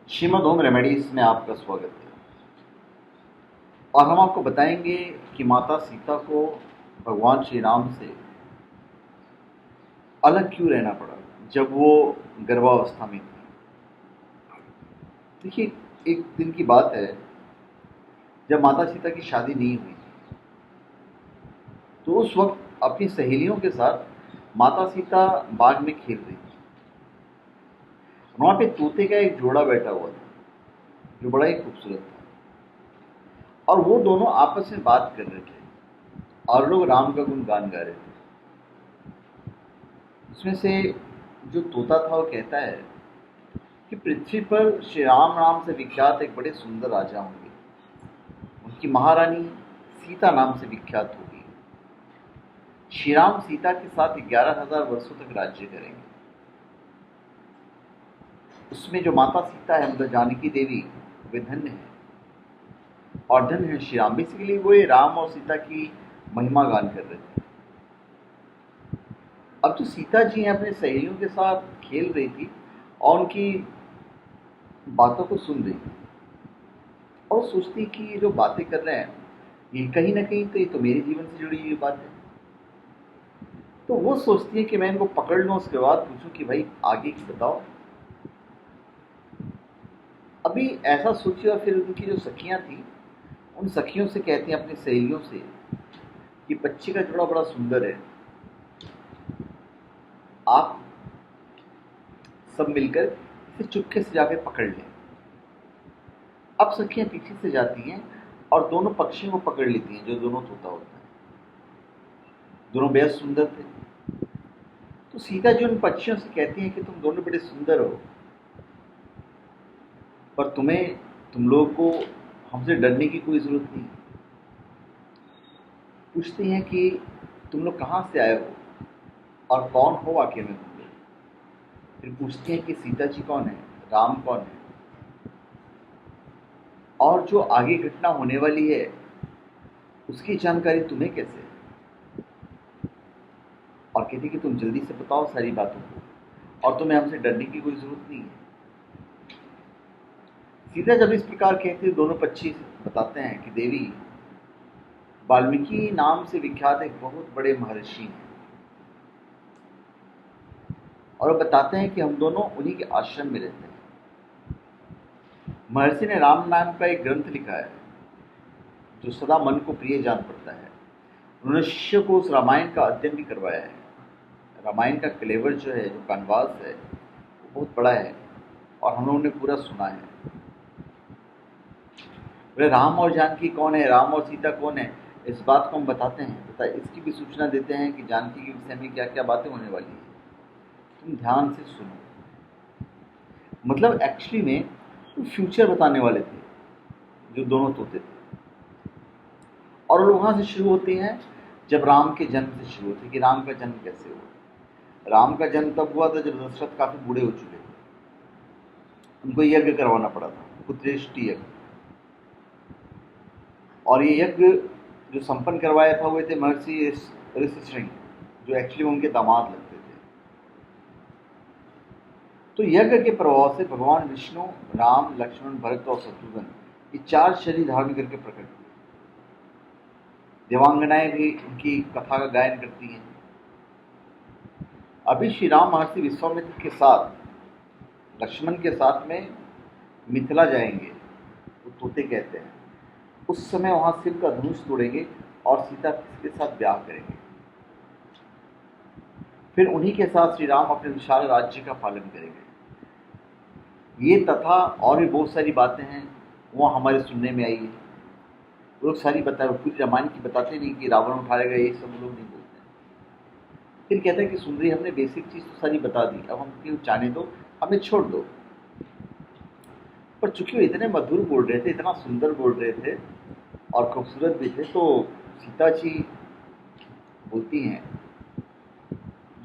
Shrimad home remedies में आपका स्वागत है। और हम आपको बताएंगे कि माता सीता को भगवान श्री राम से अलग क्यों रहना पड़ा जब वो गर्भावस्था में थी। देखिए, एक दिन की बात है जब माता सीता की शादी नहीं हुई थी, तो उस वक्त अपनी सहेलियों के साथ माता सीता बाग में खेल रही थी। वहां पे तोते का एक जोड़ा बैठा हुआ था जो बड़ा ही खूबसूरत था, और वो दोनों आपस में बात कर रहे थे और लोग राम का गुणगान गा रहे थे। उसमें से जो तोता था वो कहता है कि पृथ्वी पर श्री राम नाम से विख्यात एक बड़े सुंदर राजा होंगे, उनकी महारानी सीता नाम से विख्यात होगी। श्री राम सीता के साथ 11,000 वर्षों तक राज्य करेंगे। उसमें जो माता सीता है, मतलब जानकी देवी, वे धन्य है और धन्य है श्री राम। बेसिकली वो ये राम और सीता की महिमा गान कर रहे थे। अब तो सीता जी हैं अपने सहेलियों के साथ खेल रही थी और उनकी बातों को सुन रही थी और सोचती कि ये जो बातें कर रहे हैं ये कहीं ना कहीं तो मेरे जीवन से जुड़ी हुई बात है। तो वो सोचती है कि मैं इनको पकड़ लूं, उसके बाद पूछूं कि भाई आगे की बताओ। अभी ऐसा सोची और फिर उनकी जो सखियां थी उन सखियों से कहती हैं अपनी सहेलियों से कि बच्चे का जोड़ा बड़ा सुंदर है, आप सब मिलकर इसे चुपके से जाकर पकड़ लें। अब सखियां पीछे से जाती हैं और दोनों पक्षियों को पकड़ लेती हैं, जो दोनों तोता होता है। दोनों बेहद सुंदर थे। तो सीता जी उन पक्षियों से कहती हैं कि तुम दोनों बड़े सुंदर हो, पर तुम लोगों को हमसे डरने की कोई जरूरत नहीं। पूछती हैं कि तुम लोग कहाँ से आए हो और कौन हो आखिर में तुम लोग। फिर पूछती हैं कि सीता जी कौन है, राम कौन है, और जो आगे घटना होने वाली है उसकी जानकारी तुम्हें कैसे है। और कहती कि तुम जल्दी से बताओ सारी बातों को, और तुम्हें हमसे डरने की कोई जरूरत नहीं है। सीता जब इस प्रकार कहती है, दोनों पक्षी बताते हैं कि देवी, वाल्मीकि नाम से विख्यात एक बहुत बड़े महर्षि हैं और वो बताते हैं कि हम दोनों उन्हीं के आश्रम में रहते हैं। महर्षि ने राम नाम का एक ग्रंथ लिखा है जो सदा मन को प्रिय जान पड़ता है। उन्होंने शिष्य को उस रामायण का अध्ययन भी करवाया है। रामायण का कलेवर जो है, जो कैनवास है, वो बहुत बड़ा है और हम लोगों ने पूरा सुना है। बोले राम और जानकी कौन है, राम और सीता कौन है, इस बात को हम बताते हैं तथा इसकी भी सूचना देते हैं कि जानकी के विषय में क्या क्या बातें होने वाली है। तुम ध्यान से सुनो। मतलब एक्चुअली में वो फ्यूचर बताने वाले थे जो दोनों तोते थे। और वो वहाँ से शुरू होती हैं जब राम के जन्म से शुरू होती है कि राम का जन्म कैसे हुआ। राम का जन्म तब हुआ था जब दशरथ काफी बूढ़े हो चुके थे, उनको यज्ञ करवाना पड़ा था, पुत्रेष्टि यज्ञ। और ये यज्ञ जो संपन्न करवाया था वो थे महर्षि ऋषिशृंग, जो एक्चुअली उनके दामाद लगते थे। तो यज्ञ के प्रभाव से भगवान विष्णु, राम, लक्ष्मण, भरत और शत्रुघ्न ये 4 शरीर धारण करके प्रकट हुए। देवांगनाएं भी उनकी कथा का गायन करती हैं। अभी श्री राम महर्षि विश्वामित्र के साथ, लक्ष्मण के साथ में मिथिला जाएंगे, वो तोते कहते हैं। उस समय वहां शिव का धनुष तोड़ेंगे और सीता के साथ ब्याह करेंगे। फिर उन्हीं के साथ श्री राम अपने विशाल राज्य का पालन करेंगे। ये तथा और भी बहुत सारी बातें हैं वो हमारे सुनने में आई है। वो लोग सारी बता, पूरी रामायण की बताते नहीं कि रावण उठा लेगा, ये सब लोग नहीं बोलते हैं। फिर कहते हैं कि सुंदरी, हमने बेसिक चीज तो सारी बता दी, अब हम क्यों जाने दो, हमें छोड़ दो। पर चूंकि वो इतने मधुर बोल रहे थे, इतना सुंदर बोल रहे थे और खूबसूरत भी थे, तो सीता जी बोलती हैं,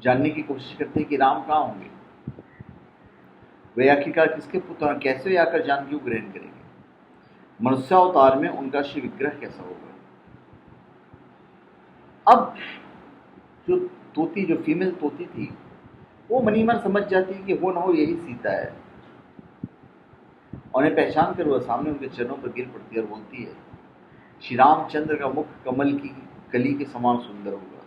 जानने की कोशिश करते हैं कि राम कहाँ होंगे, वे आखिरकार किसके पुत्र हैं, कैसे वे आकर जानकी को ग्रहण करेंगे, मनुष्यावतार में उनका शिव विग्रह कैसा होगा। अब जो तोती, जो फीमेल तोती थी, वो मनी मन समझ जाती है कि वो ना हो यही सीता है। और उन्हें पहचान कर वह सामने उनके चरणों पर गिर पड़ती है और बोलती है, श्री रामचंद्र का मुख कमल की कली के समान सुंदर होगा,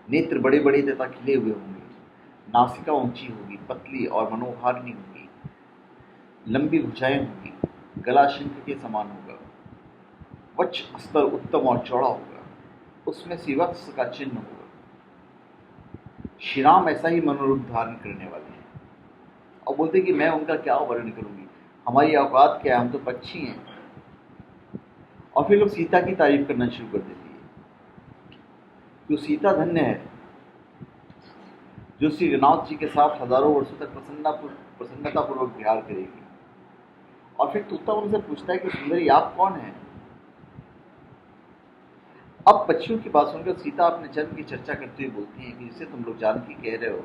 नेत्र बड़े बड़े तथा खिले हुए होंगे, नासिका ऊंची होगी, पतली और मनोहारिणी होगी, लंबी भुजाएं होगी, गला शंख के समान होगा, वक्ष स्तर उत्तम और चौड़ा होगा, उसमें श्रीवत्स का चिन्ह होगा। श्री राम ऐसा ही मनोरूप धारण करने वाले हैं। और बोलते कि मैं उनका क्या वर्णन करूंगी, हमारी औकात क्या है, हम तो पक्षी हैं। और फिर लोग सीता की तारीफ करना शुरू कर देती है, जो सीता धन्य है, जो श्री रघुनाथ जी के साथ हजारों वर्षों तक प्रसन्नतापूर्वक विहार करेगी। और फिर तोता उनसे पूछता है कि सुंदरी आप कौन हैं? अब पक्षियों की बात सुनकर सीता अपने जन्म की चर्चा करते हुए बोलती हैं कि जिसे तुम लोग जानकी कह रहे हो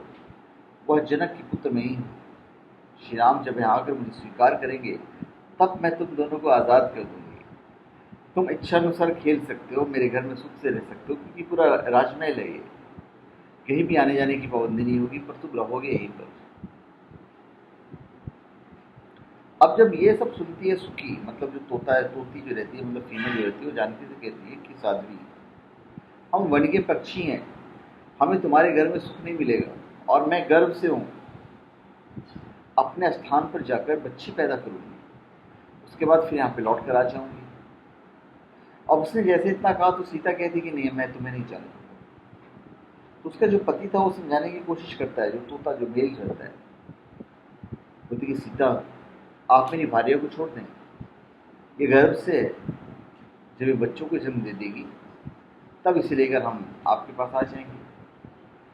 वह जनक की पुत्र में ही हूँ। श्री राम जब यहाँ आकर मुझे स्वीकार करेंगे तब मैं तुम दोनों को आज़ाद कर दूंगी। तुम इच्छानुसार खेल सकते हो, मेरे घर में सुख से रह सकते हो, क्योंकि पूरा राजमहल है, ये कहीं भी आने जाने की पाबंदी नहीं होगी, पर तुम रहोगे यहीं पर। अब जब ये सब सुनती है सुखी, मतलब जो तोता है, तोती जो रहती है, मतलब फीमेल जो रहती है, वो जानकी से कहती है कि साध्वी, हम वन के पक्षी हैं, हमें तुम्हारे घर में सुख नहीं मिलेगा, और मैं गर्व से हूँ अपने स्थान पर जाकर बच्ची पैदा करूंगी, उसके बाद फिर यहाँ पे लौट कर आ जाऊंगी। अब उसने जैसे इतना कहा तो सीता कहती कि नहीं, मैं तुम्हें नहीं जानती। तो उसका जो पति था वो समझाने की कोशिश करता है, जो तोता जो मेल करता है, बोलती कि सीता आप मेरी भार्या को छोड़ दें, ये गर्भ से है, जब ये बच्चों को जन्म दे देगी तब इसे लेकर हम आपके पास आ जाएंगे।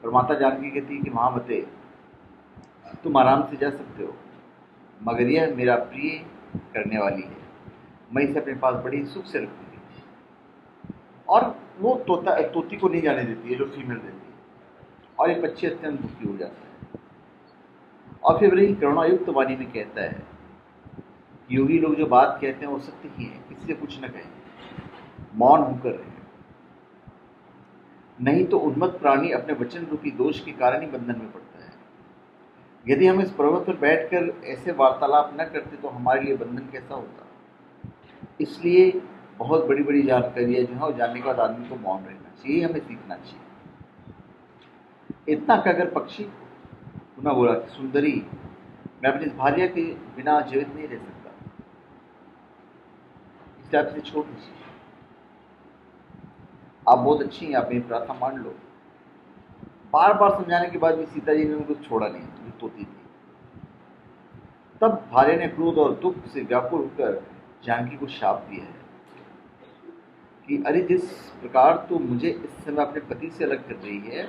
और माता जानकी कहती है कि महामते तुम आराम से जा सकते हो, मगर यह मेरा प्रिय करने वाली है, मैं इसे अपने पास बड़ी सुख से रखूंगी। और वो तोती को नहीं जाने देती है, जो फीमेल रहती है, और ये पक्षी अत्यंत दुखी हो जाता है। और फिर वही करुणायुक्त वाणी में कहता है, योगी लोग जो बात कहते हैं वो सत्य ही है, किसी से कुछ न कहें, मौन होकर रहे, नहीं तो उन्मत्त प्राणी अपने वचन रूपी दोष के कारण ही बंधन में पड़ता है। यदि हम इस पर्वत पर बैठकर ऐसे वार्तालाप न करते तो हमारे लिए बंधन कैसा होता। इसलिए बहुत बड़ी बड़ी जानकारियां जो है वो जानने के बाद आदमी को मौन रहना चाहिए, हमें सीखना चाहिए। इतना कहकर पक्षी पुनः बोला कि सुंदरी, मैं अपनी भार्या के बिना जीवित नहीं रह सकता, इसलिए आप इसे छोड़ दीजिए। आप बहुत अच्छी हैं, आप मेरी प्रार्थना मान लो। बार बार समझाने के बाद भी सीता जी ने उनको छोड़ा नहीं, जो तोती थी। तब भार्या ने क्रोध और दुख से व्याकुल होकर जानकी को शाप दिया है कि अरे, जिस प्रकार तू मुझे इस समय अपने पति से अलग कर रही है,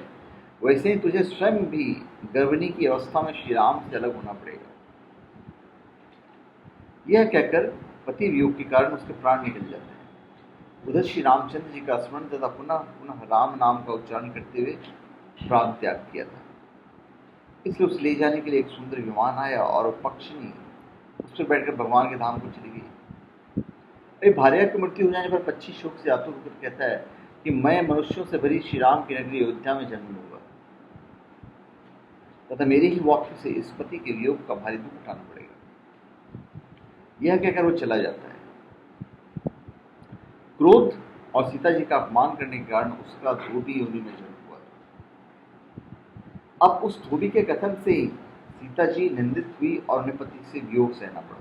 वैसे ही तुझे स्वयं भी गर्भिणी की अवस्था में श्री राम से अलग होना पड़ेगा। यह कहकर पति वियोग के कारण उसके प्राण निकल जाते हैं। उधर श्री रामचंद्र जी का स्मरण तथा पुनः पुनः राम नाम का उच्चारण करते हुए प्राण त्याग किया था। इसलिए उसे ले जाने के लिए एक सुंदर विमान आया और वो पक्षिणी उस पर बैठकर भगवान के धाम को चली गई। भार्या की मृत्यु हो जाने पर पक्षी शोक से आतुर होकर कहता है कि मैं मनुष्यों से भरी श्री राम की नगरी अयोध्या में जन्म लूंगा, तथा मेरे ही वाक्य से इस पति के वियोग का भारी दुख उठाना पड़ेगा। यह कहकर वो चला जाता है। क्रोध और सीता जी का अपमान करने के कारण उसका धोबी योनि में जन्म हुआ। अब उस धोबी के कथन से ही सीता जी निंदित हुई और उन्हें पति से वियोग सहना पड़ा।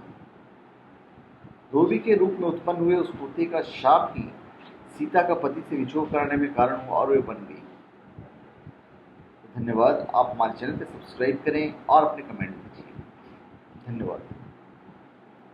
धोबी के रूप में उत्पन्न हुए उस तोते का शाप ही सीता का पति से विछोह कराने में कारण हुआ और वे बन गई। धन्यवाद। आप हमारे चैनल पर सब्सक्राइब करें और अपने कमेंट दीजिए। धन्यवाद।